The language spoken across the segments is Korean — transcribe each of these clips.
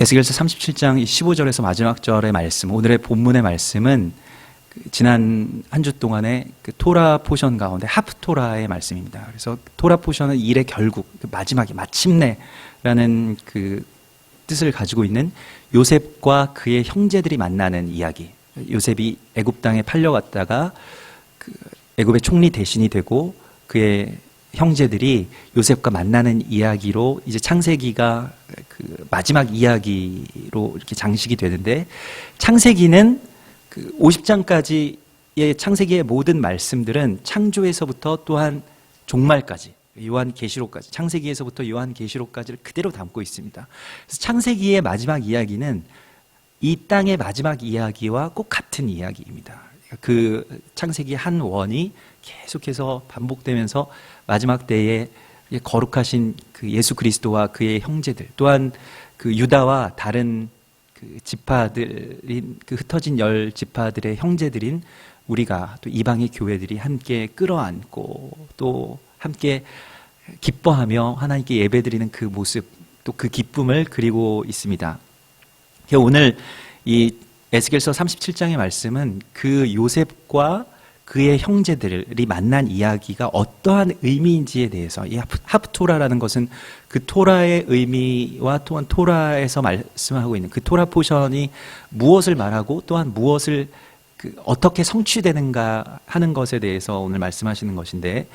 에스겔서 37장 15절에서 마지막 절의 말씀, 오늘의 본문의 말씀은 지난 한 주 동안의 그 토라 포션 가운데 하프토라의 말씀입니다. 그래서 토라 포션은 일의 결국, 마지막에 마침내라는 그 뜻을 가지고 있는 요셉과 그의 형제들이 만나는 이야기. 요셉이 애굽 땅에 팔려갔다가 그 애굽의 총리 대신이 되고 그의 형제들이 요셉과 만나는 이야기로 이제 창세기가 그 마지막 이야기로 이렇게 장식이 되는데, 창세기는 그 50장까지의 창세기의 모든 말씀들은 창조에서부터 또한 종말까지, 요한계시록까지, 창세기에서부터 요한계시록까지를 그대로 담고 있습니다. 그래서 창세기의 마지막 이야기는 이 땅의 마지막 이야기와 꼭 같은 이야기입니다. 그 창세기 한 원이 계속해서 반복되면서 마지막 때에 거룩하신 그 예수 그리스도와 그의 형제들, 또한 그 유다와 다른 그 지파들인 그 흩어진 10지파들의 형제들인 우리가, 또 이방의 교회들이 함께 끌어안고 또 함께 기뻐하며 하나님께 예배드리는 그 모습, 또 그 기쁨을 그리고 있습니다. 오늘 이 에스겔서 37장의 말씀은 그 요셉과 그의 형제들이 만난 이야기가 어떠한 의미인지에 대해서, 이 하프토라라는 것은 그 토라의 의미와 또한 토라에서 말씀하고 있는 그 토라 포션이 무엇을 말하고 또한 무엇을 어떻게 성취되는가 하는 것에 대해서 오늘 말씀하시는 것인데,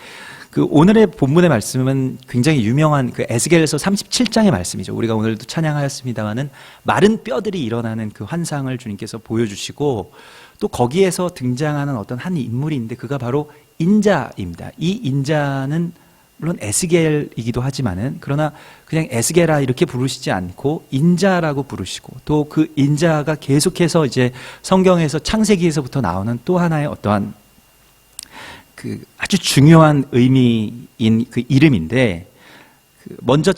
그 오늘의 본문의 말씀은 굉장히 유명한 그 에스겔서 37장의 말씀이죠. 우리가 오늘도 찬양하였습니다마는 마른 뼈들이 일어나는 그 환상을 주님께서 보여주시고, 또 거기에서 등장하는 어떤 한 인물이 있는데 그가 바로 인자입니다. 이 인자는 물론 에스겔이기도 하지만은, 그러나 그냥 에스겔아 이렇게 부르시지 않고 인자라고 부르시고, 또 그 인자가 계속해서 이제 성경에서 창세기에서부터 나오는 또 하나의 어떠한 그 아주 중요한 의미인 그 이름인데, 먼저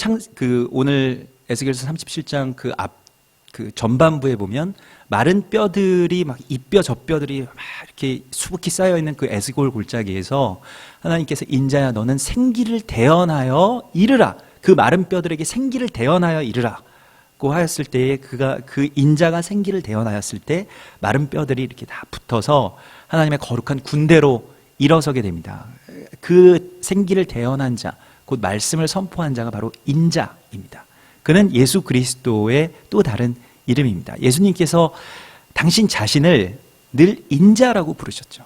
오늘 에스겔서 37장 그 전반부에 보면 마른 뼈들이 막 이뼈 저뼈들이 막 이렇게 수북히 쌓여 있는 그 에스골 골짜기에서 하나님께서 인자야 너는 생기를 대언하여 이르라, 그 마른 뼈들에게 생기를 대언하여 이르라고 하였을 때에 그 인자가 생기를 대언하였을 때 마른 뼈들이 이렇게 다 붙어서 하나님의 거룩한 군대로 일어서게 됩니다. 그 생기를 대언한 자, 곧 말씀을 선포한 자가 바로 인자입니다. 그는 예수 그리스도의 또 다른 이름입니다. 예수님께서 당신 자신을 늘 인자라고 부르셨죠.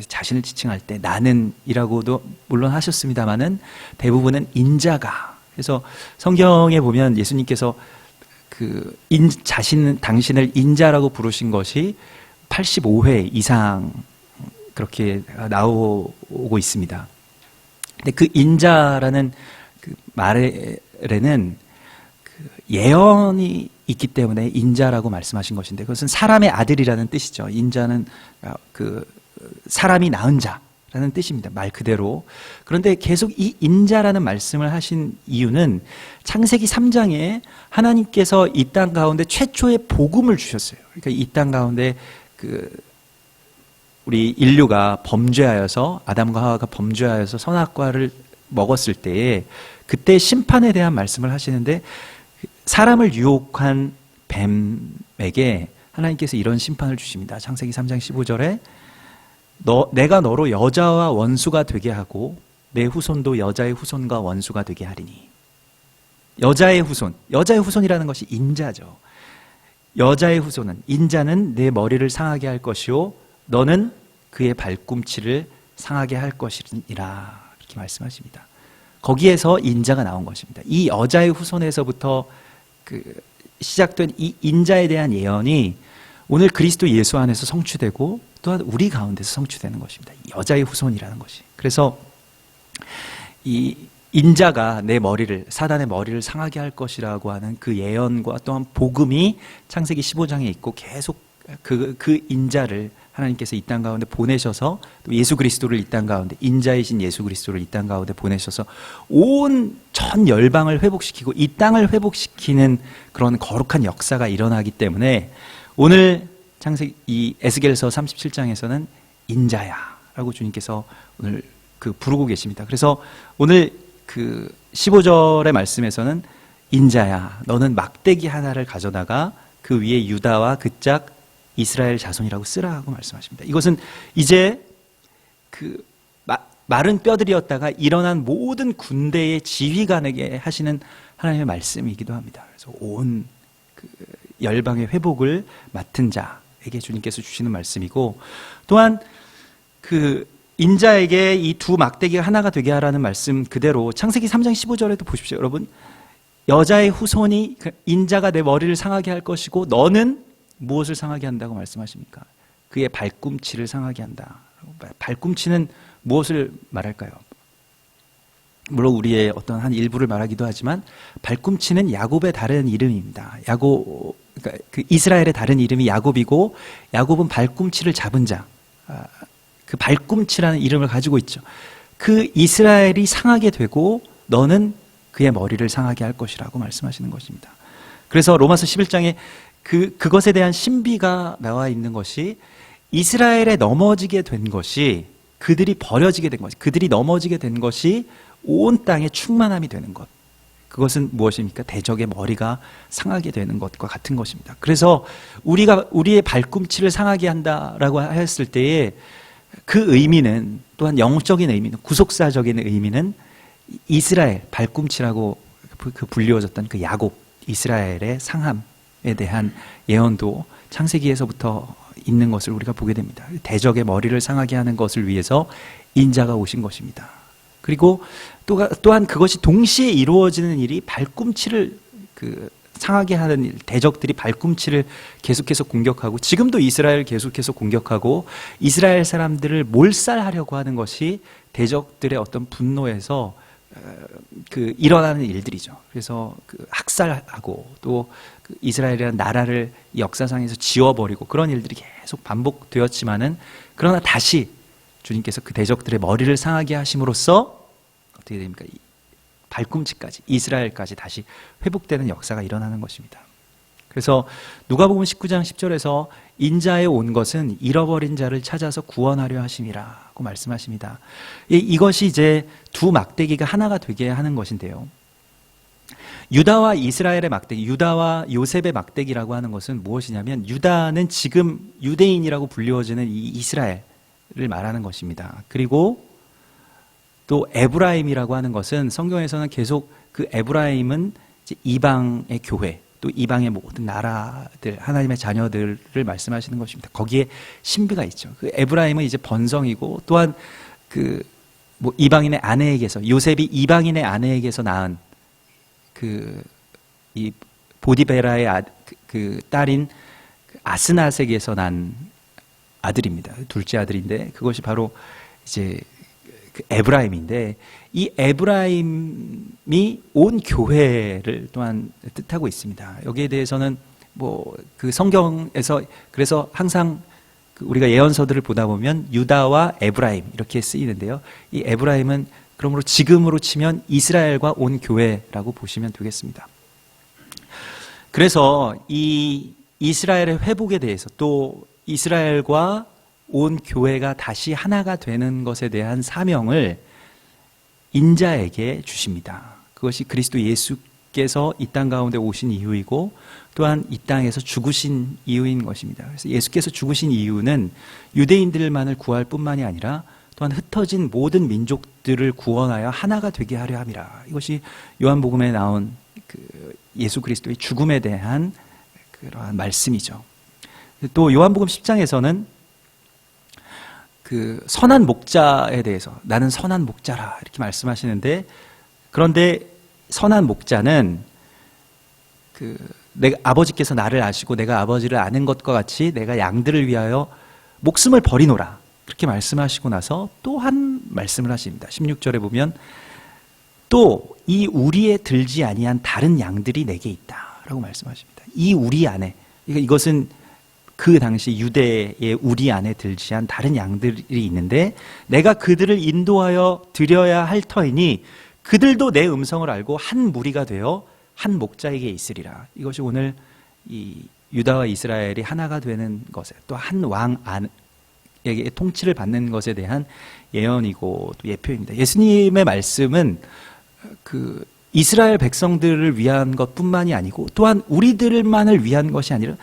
자신을 지칭할 때 나는이라고도 물론 하셨습니다만은 대부분은 인자가. 그래서 성경에 보면 예수님께서 당신을 인자라고 부르신 것이 85회 이상 그렇게 나오고 있습니다. 근데 그 인자라는 그 말에는 예언이 있기 때문에 인자라고 말씀하신 것인데, 그것은 사람의 아들이라는 뜻이죠. 인자는 그 사람이 낳은 자라는 뜻입니다. 말 그대로. 그런데 계속 이 인자라는 말씀을 하신 이유는 창세기 3장에 하나님께서 이 땅 가운데 최초의 복음을 주셨어요. 그러니까 이 땅 가운데 우리 인류가 범죄하여서, 아담과 하와가 범죄하여서 선악과를 먹었을 때에 그때 심판에 대한 말씀을 하시는데, 사람을 유혹한 뱀에게 하나님께서 이런 심판을 주십니다. 창세기 3장 15절에 내가 너로 여자와 원수가 되게 하고 내 후손도 여자의 후손과 원수가 되게 하리니. 여자의 후손이라는 것이 인자죠. 여자의 후손은, 인자는 내 머리를 상하게 할 것이요 너는 그의 발꿈치를 상하게 할 것이니라, 이렇게 말씀하십니다. 거기에서 인자가 나온 것입니다. 이 여자의 후손에서부터 시작된 이 인자에 대한 예언이 오늘 그리스도 예수 안에서 성취되고 또한 우리 가운데서 성취되는 것입니다. 이 여자의 후손이라는 것이. 그래서 이 인자가 사단의 머리를 상하게 할 것이라고 하는 그 예언과 또한 복음이 창세기 15장에 있고, 계속 그 인자를 하나님께서 이 땅 가운데 보내셔서, 또 예수 그리스도를 이 땅 가운데, 인자이신 예수 그리스도를 이 땅 가운데 보내셔서 온 전 열방을 회복시키고 이 땅을 회복시키는 그런 거룩한 역사가 일어나기 때문에 오늘 이 에스겔서 37장에서는 인자야라고 주님께서 오늘 부르고 계십니다. 그래서 오늘 15절의 말씀에서는 인자야, 너는 막대기 하나를 가져다가 그 위에 유다와 그 짝 이스라엘 자손이라고 쓰라 하고 말씀하십니다. 이것은 이제 그 마른 뼈들이었다가 일어난 모든 군대의 지휘관에게 하시는 하나님의 말씀이기도 합니다. 그래서 온 그 열방의 회복을 맡은 자에게 주님께서 주시는 말씀이고, 또한 그 인자에게 이 두 막대기가 하나가 되게 하라는 말씀 그대로 창세기 3장 15절에도 보십시오. 여러분, 여자의 후손이 인자가 내 머리를 상하게 할 것이고 너는 무엇을 상하게 한다고 말씀하십니까? 그의 발꿈치를 상하게 한다. 발꿈치는 무엇을 말할까요? 물론 우리의 어떤 한 일부를 말하기도 하지만 발꿈치는 야곱의 다른 이름입니다. 그러니까 그 이스라엘의 다른 이름이 야곱이고, 야곱은 발꿈치를 잡은 자, 그 발꿈치라는 이름을 가지고 있죠. 그 이스라엘이 상하게 되고 너는 그의 머리를 상하게 할 것이라고 말씀하시는 것입니다. 그래서 로마서 11장에 그것에 대한 신비가 나와 있는 것이, 이스라엘에 넘어지게 된 것이, 그들이 버려지게 된 것이, 그들이 넘어지게 된 것이 온 땅에 충만함이 되는 것. 그것은 무엇입니까? 대적의 머리가 상하게 되는 것과 같은 것입니다. 그래서 우리의 발꿈치를 상하게 한다라고 했을 때에 그 의미는, 또한 영적인 의미는, 구속사적인 의미는 이스라엘, 발꿈치라고 불리워졌던 그 야곱, 이스라엘의 상함에 대한 예언도 창세기에서부터 있는 것을 우리가 보게 됩니다. 대적의 머리를 상하게 하는 것을 위해서 인자가 오신 것입니다. 그리고 또한 그것이 동시에 이루어지는 일이 발꿈치를 상하게 하는 일, 대적들이 발꿈치를 계속해서 공격하고, 지금도 이스라엘 계속해서 공격하고 이스라엘 사람들을 몰살하려고 하는 것이 대적들의 어떤 분노에서 일어나는 일들이죠. 그래서 학살하고 또 이스라엘이라는 나라를 역사상에서 지워버리고 그런 일들이 계속 반복되었지만은, 그러나 다시 주님께서 그 대적들의 머리를 상하게 하심으로써 어떻게 됩니까? 발꿈치까지, 이스라엘까지 다시 회복되는 역사가 일어나는 것입니다. 그래서 누가복음 19장 10절에서 인자에 온 것은 잃어버린 자를 찾아서 구원하려 하심이라고 말씀하십니다. 이것이 이제 두 막대기가 하나가 되게 하는 것인데요. 유다와 이스라엘의 막대기, 유다와 요셉의 막대기라고 하는 것은 무엇이냐면, 유다는 지금 유대인이라고 불리워지는 이 이스라엘을 말하는 것입니다. 그리고 또 에브라임이라고 하는 것은 성경에서는 계속 그 에브라임은 이제 이방의 교회, 또 이방의 모든 나라들, 하나님의 자녀들을 말씀하시는 것입니다. 거기에 신비가 있죠. 그 에브라임은 이제 번성이고, 또한 이방인의 아내에게서, 요셉이 이방인의 아내에게서 낳은 이 보디베라의 딸인 아스낫에게서 난 아들입니다. 둘째 아들인데, 그것이 바로 이제 에브라임인데, 이 에브라임이 온 교회를 또한 뜻하고 있습니다. 여기에 대해서는 성경에서 그래서 항상 우리가 예언서들을 보다 보면 유다와 에브라임 이렇게 쓰이는데요. 이 에브라임은 그러므로 지금으로 치면 이스라엘과 온 교회라고 보시면 되겠습니다. 그래서 이 이스라엘의 회복에 대해서, 또 이스라엘과 온 교회가 다시 하나가 되는 것에 대한 사명을 인자에게 주십니다. 그것이 그리스도 예수께서 이 땅 가운데 오신 이유이고, 또한 이 땅에서 죽으신 이유인 것입니다. 그래서 예수께서 죽으신 이유는 유대인들만을 구할 뿐만이 아니라 또한 흩어진 모든 민족들을 구원하여 하나가 되게 하려 함이라. 이것이 요한복음에 나온 예수 그리스도의 죽음에 대한 그러한 말씀이죠. 또 요한복음 10장에서는 선한 목자에 대해서, 나는 선한 목자라 이렇게 말씀하시는데, 그런데 선한 목자는 내가 아버지께서 나를 아시고 내가 아버지를 아는 것과 같이 내가 양들을 위하여 목숨을 버리노라 그렇게 말씀하시고 나서 또 한 말씀을 하십니다. 16절에 보면 또 이 우리에 들지 아니한 다른 양들이 내게 있다라고 말씀하십니다. 이 우리 안에, 이것은 그 당시 유대의 우리 안에 들지 않은 다른 양들이 있는데, 내가 그들을 인도하여 드려야 할 터이니 그들도 내 음성을 알고 한 무리가 되어 한 목자에게 있으리라. 이것이 오늘 이 유다와 이스라엘이 하나가 되는 것에, 또 한 왕에게 통치를 받는 것에 대한 예언이고 또 예표입니다. 예수님의 말씀은 이스라엘 백성들을 위한 것뿐만이 아니고 또한 우리들만을 위한 것이 아니라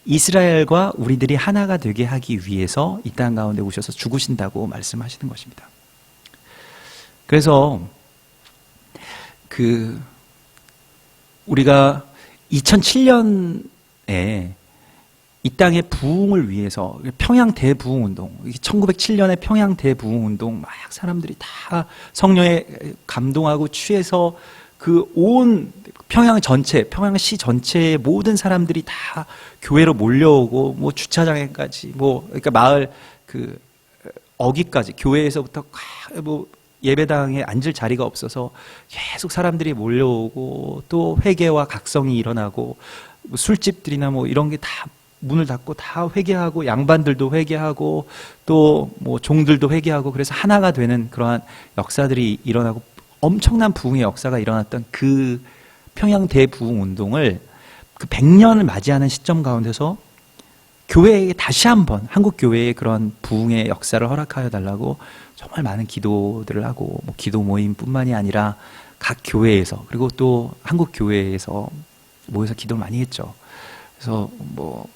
이스라엘과 우리들이 하나가 되게 하기 위해서 이 땅 가운데 오셔서 죽으신다고 말씀하시는 것입니다. 그래서 우리가 2007년에 이 땅의 부흥을 위해서 평양 대부흥운동, 1907년에 평양 대부흥운동 막 사람들이 다 성령에 감동하고 취해서 그 온 평양 전체, 평양시 전체의 모든 사람들이 다 교회로 몰려오고 뭐 주차장에까지 뭐 그러니까 마을 그 어귀까지 교회에서부터 뭐 예배당에 앉을 자리가 없어서 계속 사람들이 몰려오고 또 회개와 각성이 일어나고 뭐 술집들이나 뭐 이런 게 다 문을 닫고 다 회개하고 양반들도 회개하고 또 뭐 종들도 회개하고 그래서 하나가 되는 그러한 역사들이 일어나고 엄청난 부흥의 역사가 일어났던 그 평양 대부흥 운동을 그 100년을 맞이하는 시점 가운데서 교회에 다시 한번 한국 교회의 그런 부흥의 역사를 허락하여 달라고 정말 많은 기도들을 하고 뭐 기도 모임뿐만이 아니라 각 교회에서 그리고 또 한국 교회에서 모여서 기도를 많이 했죠. 그래서 뭐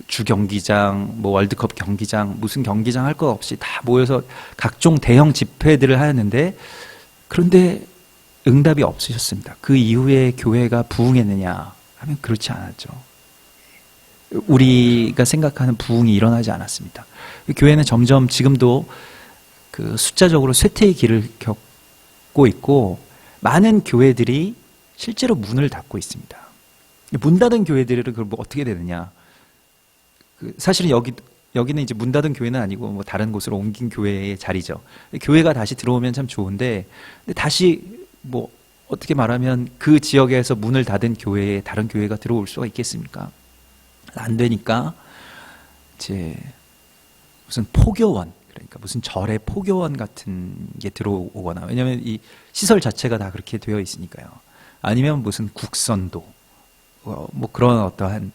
주 경기장, 뭐 월드컵 경기장, 무슨 경기장 할 것 없이 다 모여서 각종 대형 집회들을 하였는데 그런데 응답이 없으셨습니다. 그 이후에 교회가 부흥했느냐 하면 그렇지 않았죠. 우리가 생각하는 부흥이 일어나지 않았습니다. 교회는 점점 지금도 그 숫자적으로 쇠퇴의 길을 겪고 있고 많은 교회들이 실제로 문을 닫고 있습니다. 문 닫은 교회들은 그걸 뭐 어떻게 되느냐? 사실은 여기는 이제 문 닫은 교회는 아니고 뭐 다른 곳으로 옮긴 교회의 자리죠. 교회가 다시 들어오면 참 좋은데 근데 다시 뭐 어떻게 말하면 그 지역에서 문을 닫은 교회에 다른 교회가 들어올 수가 있겠습니까? 안 되니까 이제 무슨 포교원 그러니까 무슨 절의 포교원 같은 게 들어오거나 왜냐하면 이 시설 자체가 다 그렇게 되어 있으니까요. 아니면 무슨 국선도 뭐 그런 어떠한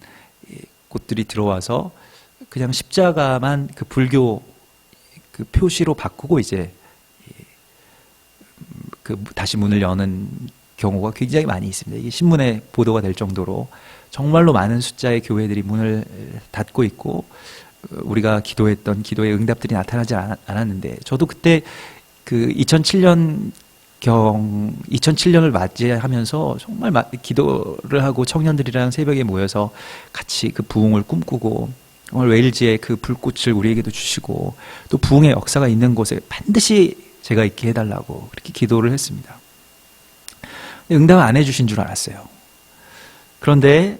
곳들이 들어와서 그냥 십자가만 그 불교 그 표시로 바꾸고 이제 그 다시 문을 여는 경우가 굉장히 많이 있습니다. 이게 신문에 보도가 될 정도로 정말로 많은 숫자의 교회들이 문을 닫고 있고 우리가 기도했던 기도의 응답들이 나타나지 않았는데 저도 그때 그 2007년을 맞이하면서 정말 기도를 하고 청년들이랑 새벽에 모여서 같이 그 부흥을 꿈꾸고 정말 웨일즈의 그 불꽃을 우리에게도 주시고 또 부흥의 역사가 있는 곳에 반드시 제가 있게 해달라고 그렇게 기도를 했습니다. 응답을 안 해주신 줄 알았어요. 그런데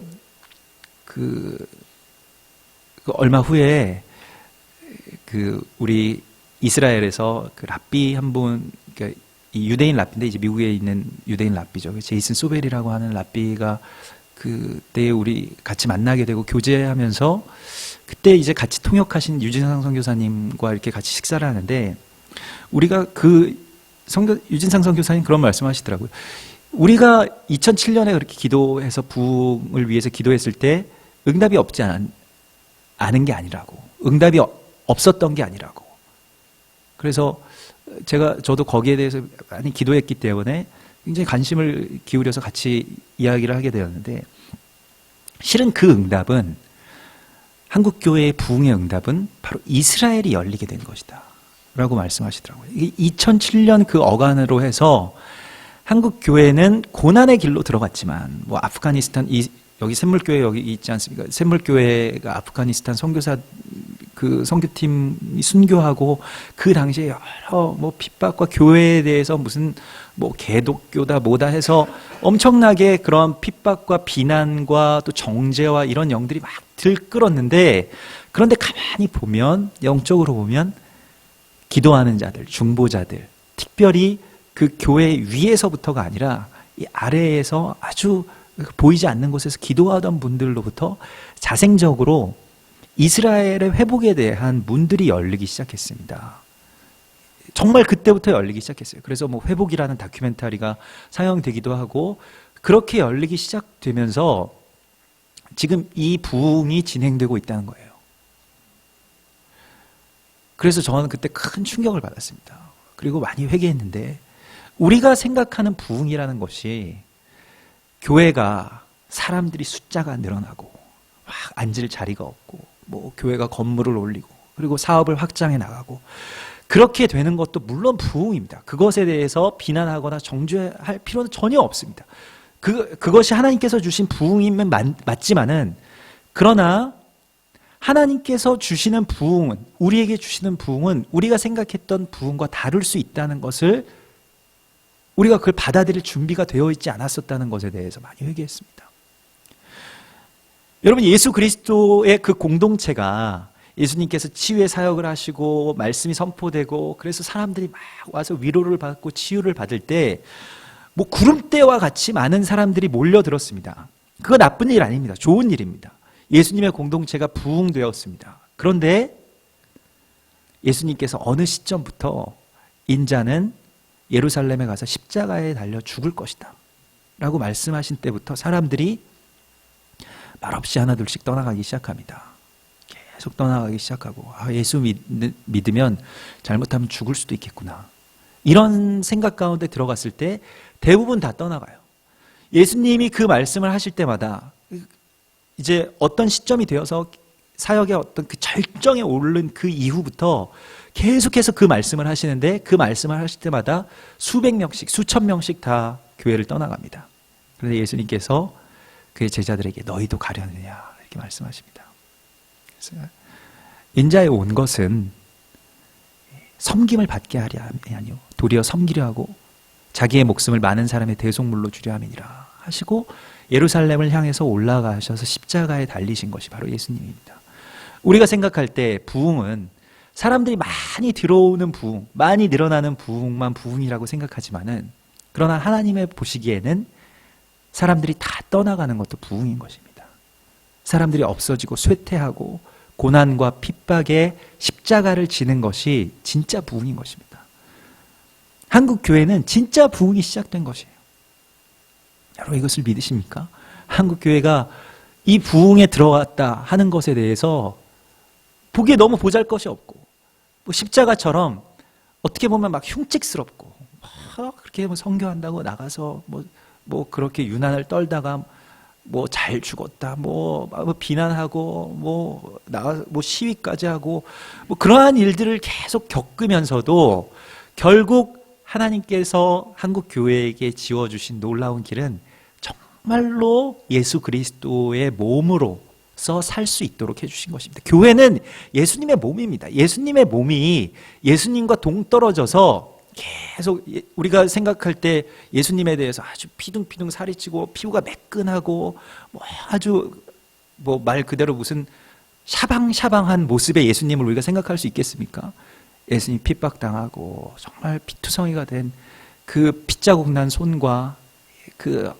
그 얼마 후에 우리 이스라엘에서 그 랍비 한 분, 그러니까 이 유대인 랍비인데 이제 미국에 있는 유대인 랍비죠. 제이슨 소벨이라고 하는 랍비가 그때 우리 같이 만나게 되고 교제하면서 그때 이제 같이 통역하신 유진상 선교사님과 이렇게 같이 식사를 하는데 우리가 유진상 선교사님 그런 말씀하시더라고요. 우리가 2007년에 그렇게 기도해서 부흥을 위해서 기도했을 때 응답이 없지 않은 게 아니라고. 응답이 없었던 게 아니라고. 그래서 저도 거기에 대해서 많이 기도했기 때문에 굉장히 관심을 기울여서 같이 이야기를 하게 되었는데 실은 그 응답은 한국교회의 부흥의 응답은 바로 이스라엘이 열리게 된 것이다 라고 말씀하시더라고요. 2007년 그 어간으로 해서 한국교회는 고난의 길로 들어갔지만 뭐 아프가니스탄 여기 샘물교회 여기 있지 않습니까? 샘물교회가 아프가니스탄 선교사 그 선교팀이 순교하고 그 당시에 여러 뭐 핍박과 교회에 대해서 무슨 뭐 개독교다 뭐다 해서 엄청나게 그런 핍박과 비난과 또 정죄와 이런 영들이 막 들끓었는데 그런데 가만히 보면 영적으로 보면 기도하는 자들, 중보자들 특별히 그 교회 위에서부터가 아니라 이 아래에서 아주 보이지 않는 곳에서 기도하던 분들로부터 자생적으로 이스라엘의 회복에 대한 문들이 열리기 시작했습니다. 정말 그때부터 열리기 시작했어요. 그래서 뭐 회복이라는 다큐멘터리가 상영되기도 하고 그렇게 열리기 시작되면서 지금 이 부흥이 진행되고 있다는 거예요. 그래서 저는 그때 큰 충격을 받았습니다. 그리고 많이 회개했는데 우리가 생각하는 부흥이라는 것이 교회가 사람들이 숫자가 늘어나고 막 앉을 자리가 없고 뭐 교회가 건물을 올리고 그리고 사업을 확장해 나가고 그렇게 되는 것도 물론 부흥입니다. 그것에 대해서 비난하거나 정죄할 필요는 전혀 없습니다. 그것이 하나님께서 주신 부흥이면 맞지만은, 그러나 하나님께서 주시는 부흥은, 우리에게 주시는 부흥은 우리가 생각했던 부흥과 다를 수 있다는 것을, 우리가 그걸 받아들일 준비가 되어 있지 않았었다는 것에 대해서 많이 회개했습니다. 여러분, 예수 그리스도의 그 공동체가, 예수님께서 치유의 사역을 하시고 말씀이 선포되고 그래서 사람들이 막 와서 위로를 받고 치유를 받을 때 뭐 구름대와 같이 많은 사람들이 몰려들었습니다. 그거 나쁜 일 아닙니다. 좋은 일입니다. 예수님의 공동체가 부흥되었습니다. 그런데 예수님께서 어느 시점부터 인자는 예루살렘에 가서 십자가에 달려 죽을 것이다 라고 말씀하신 때부터 사람들이 말없이 하나둘씩 떠나가기 시작합니다. 계속 떠나가기 시작하고, 예수 믿으면 잘못하면 죽을 수도 있겠구나, 이런 생각 가운데 들어갔을 때 대부분 다 떠나가요. 예수님이 그 말씀을 하실 때마다 이제 어떤 시점이 되어서 사역의 어떤 그 절정에 오른 그 이후부터 계속해서 그 말씀을 하시는데, 그 말씀을 하실 때마다 수백 명씩, 수천 명씩 다 교회를 떠나갑니다. 그런데 예수님께서 그의 제자들에게 너희도 가려느냐 이렇게 말씀하십니다. 그래서 인자에 온 것은 섬김을 받게 하려 함이 아니요 도리어 섬기려 하고 자기의 목숨을 많은 사람의 대속물로 주려 함이니라 하시고 예루살렘을 향해서 올라가셔서 십자가에 달리신 것이 바로 예수님입니다. 우리가 생각할 때 부흥은 사람들이 많이 들어오는 부흥, 많이 늘어나는 부흥만 부흥이라고 생각하지만은, 그러나 하나님의 보시기에는 사람들이 다 떠나가는 것도 부흥인 것입니다. 사람들이 없어지고 쇠퇴하고 고난과 핍박에 십자가를 지는 것이 진짜 부흥인 것입니다. 한국 교회는 진짜 부흥이 시작된 것이에요. 여러분, 이것을 믿으십니까? 한국 교회가 이 부흥에 들어갔다 하는 것에 대해서 보기에 너무 보잘것이 없고, 뭐 십자가처럼 어떻게 보면 막 흉측스럽고, 그렇게 뭐 선교한다고 나가서 뭐 그렇게 유난을 떨다가 뭐 잘 죽었다, 뭐 비난하고 뭐 시위까지 하고 뭐 그러한 일들을 계속 겪으면서도 결국 하나님께서 한국 교회에게 지어주신 놀라운 길은 정말로 예수 그리스도의 몸으로서 살 수 있도록 해주신 것입니다. 교회는 예수님의 몸입니다. 예수님의 몸이 예수님과 동떨어져서 계속, 우리가 생각할 때 예수님에 대해서 아주 피둥피둥 살이 찌고 피부가 매끈하고 뭐 아주 뭐 말 그대로 무슨 샤방샤방한 모습의 예수님을 우리가 생각할 수 있겠습니까? 예수님 핍박당하고 정말 피투성이가 된 그 핏자국 난 손과 그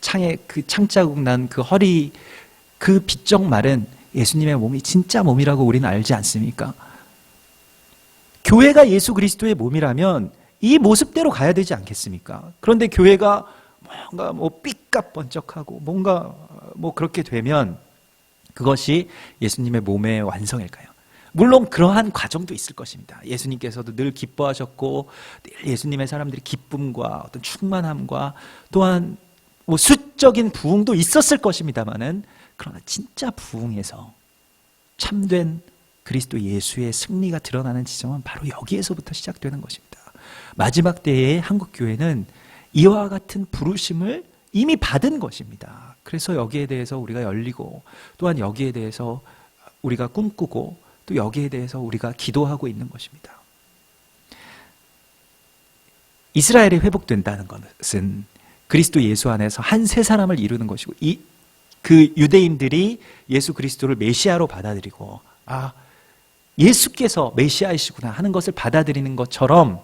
창에 그 창자국 난 그 허리, 그 비쩍 마른 예수님의 몸이 진짜 몸이라고 우리는 알지 않습니까? 교회가 예수 그리스도의 몸이라면 이 모습대로 가야 되지 않겠습니까? 그런데 교회가 뭔가 삐까번쩍하고 뭔가 그렇게 되면 그것이 예수님의 몸의 완성일까요? 물론 그러한 과정도 있을 것입니다. 예수님께서도 늘 기뻐하셨고 늘 예수님의 사람들이 기쁨과 어떤 충만함과 또한 수적인 부흥도 있었을 것입니다만은, 그러나 진짜 부흥에서 참된 그리스도 예수의 승리가 드러나는 지점은 바로 여기에서부터 시작되는 것입니다. 마지막 때의 한국 교회는 이와 같은 부르심을 이미 받은 것입니다. 그래서 여기에 대해서 우리가 열리고, 또한 여기에 대해서 우리가 꿈꾸고, 또 여기에 대해서 우리가 기도하고 있는 것입니다. 이스라엘이 회복된다는 것은 그리스도 예수 안에서 한 세 사람을 이루는 것이고, 그 유대인들이 예수 그리스도를 메시아로 받아들이고, 예수께서 메시아이시구나 하는 것을 받아들이는 것처럼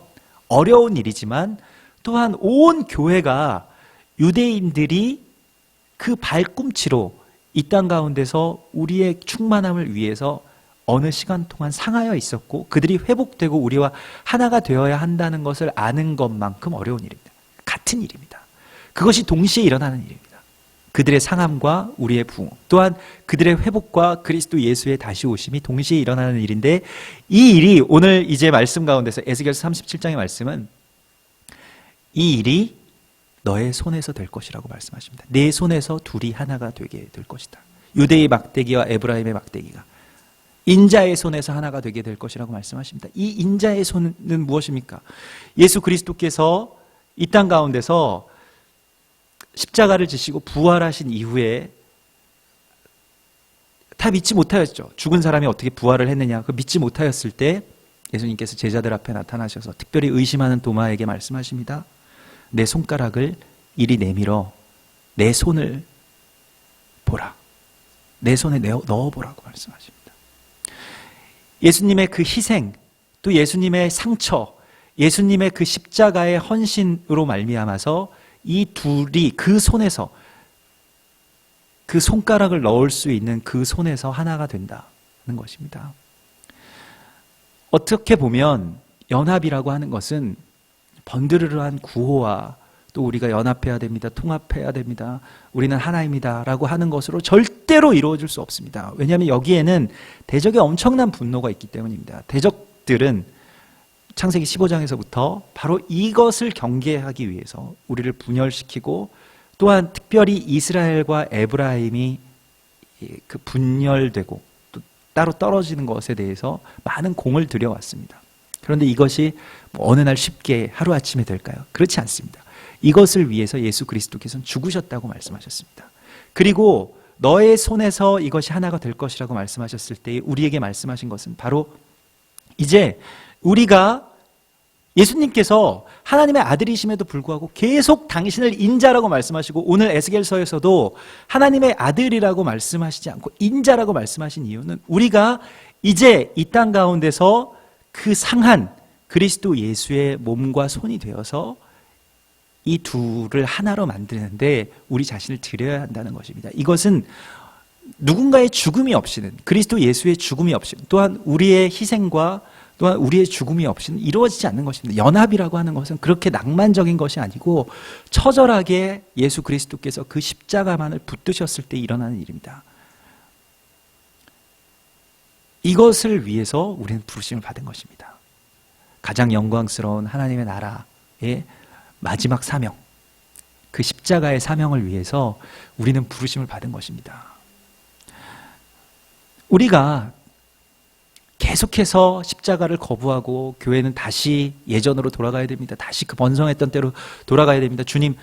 어려운 일이지만, 또한 온 교회가 유대인들이 그 발꿈치로 이 땅 가운데서 우리의 충만함을 위해서 어느 시간 동안 상하여 있었고, 그들이 회복되고 우리와 하나가 되어야 한다는 것을 아는 것만큼 어려운 일입니다. 같은 일입니다. 그것이 동시에 일어나는 일입니다. 그들의 상함과 우리의 부흥, 또한 그들의 회복과 그리스도 예수의 다시 오심이 동시에 일어나는 일인데, 이 일이 오늘 이제 말씀 가운데서 에스겔서 37장의 말씀은 이 일이 너의 손에서 될 것이라고 말씀하십니다. 내 손에서 둘이 하나가 되게 될 것이다. 유대의 막대기와 에브라임의 막대기가 인자의 손에서 하나가 되게 될 것이라고 말씀하십니다. 이 인자의 손은 무엇입니까? 예수 그리스도께서 이 땅 가운데서 십자가를 지시고 부활하신 이후에 다 믿지 못하였죠. 죽은 사람이 어떻게 부활을 했느냐. 그 믿지 못하였을 때 예수님께서 제자들 앞에 나타나셔서 특별히 의심하는 도마에게 말씀하십니다. 내 손가락을 이리 내밀어 내 손을 보라. 내 손에 넣어보라고 말씀하십니다. 예수님의 그 희생, 또 예수님의 상처, 예수님의 그 십자가의 헌신으로 말미암아서 이 둘이 그 손에서, 그 손가락을 넣을 수 있는 그 손에서 하나가 된다는 것입니다. 어떻게 보면 연합이라고 하는 것은 번드르르한 구호와 또 우리가 연합해야 됩니다, 통합해야 됩니다, 우리는 하나입니다 라고 하는 것으로 절대로 이루어질 수 없습니다. 왜냐하면 여기에는 대적의 엄청난 분노가 있기 때문입니다. 대적들은 창세기 15장에서부터 바로 이것을 경계하기 위해서 우리를 분열시키고, 또한 특별히 이스라엘과 에브라임이 그 분열되고 또 따로 떨어지는 것에 대해서 많은 공을 들여왔습니다. 그런데 이것이 어느 날 쉽게 하루아침에 될까요? 그렇지 않습니다. 이것을 위해서 예수 그리스도께서는 죽으셨다고 말씀하셨습니다. 그리고 너의 손에서 이것이 하나가 될 것이라고 말씀하셨을 때 우리에게 말씀하신 것은 바로 이제 우리가 예수님께서 하나님의 아들이심에도 불구하고 계속 당신을 인자라고 말씀하시고, 오늘 에스겔서에서도 하나님의 아들이라고 말씀하시지 않고 인자라고 말씀하신 이유는 우리가 이제 이 땅 가운데서 그 상한 그리스도 예수의 몸과 손이 되어서 이 둘을 하나로 만드는데 우리 자신을 드려야 한다는 것입니다. 이것은 누군가의 죽음이 없이는, 그리스도 예수의 죽음이 없이는, 또한 우리의 희생과 또한 우리의 죽음이 없이는 이루어지지 않는 것입니다. 연합이라고 하는 것은 그렇게 낭만적인 것이 아니고 처절하게 예수 그리스도께서 그 십자가만을 붙드셨을 때 일어나는 일입니다. 이것을 위해서 우리는 부르심을 받은 것입니다. 가장 영광스러운 하나님의 나라의 마지막 사명, 그 십자가의 사명을 위해서 우리는 부르심을 받은 것입니다. 우리가 계속해서 십자가를 거부하고 교회는 다시 예전으로 돌아가야 됩니다. 다시 그 번성했던 때로 돌아가야 됩니다. 주님,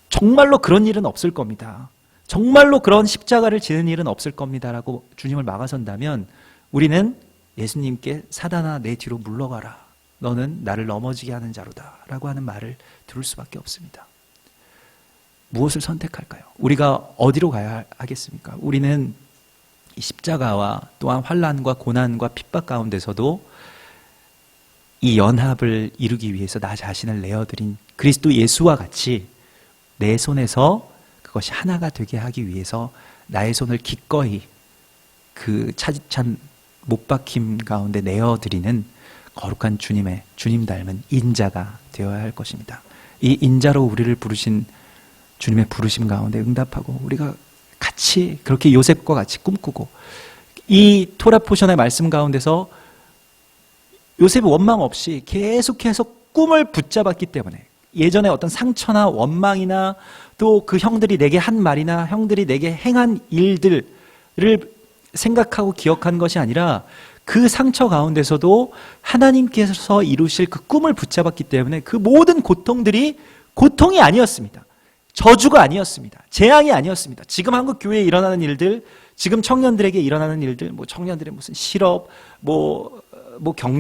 정말로 그런 일은 없을 겁니다. 정말로 그런 십자가를 지는 일은 없을 겁니다라고 주님을 막아선다면 우리는 예수님께 사단아 내 뒤로 물러가라. 너는 나를 넘어지게 하는 자로다 라고 하는 말을 들을 수밖에 없습니다. 무엇을 선택할까요? 우리가 어디로 가야 하겠습니까? 우리는 이 십자가와 또한 환난과 고난과 핍박 가운데서도 이 연합을 이루기 위해서 나 자신을 내어드린 그리스도 예수와 같이 내 손에서 그것이 하나가 되게 하기 위해서 나의 손을 기꺼이 그 차디찬 못박힘 가운데 내어드리는 거룩한 주님 닮은 인자가 되어야 할 것입니다. 이 인자로 우리를 부르신 주님의 부르심 가운데 응답하고 우리가 같이 그렇게 요셉과 같이 꿈꾸고, 이 토라 포션의 말씀 가운데서 요셉이 원망 없이 계속해서 꿈을 붙잡았기 때문에 예전에 어떤 상처나 원망이나 또 그 형들이 내게 한 말이나 형들이 내게 행한 일들을 생각하고 기억한 것이 아니라 그 상처 가운데서도 하나님께서 이루실 그 꿈을 붙잡았기 때문에 그 모든 고통들이 고통이 아니었습니다. 저주가 아니었습니다. 재앙이 아니었습니다. 지금 한국 교회에 일어나는 일들, 지금 청년들에게 일어나는 일들, 뭐 청년들의 무슨 실업, 뭐 경제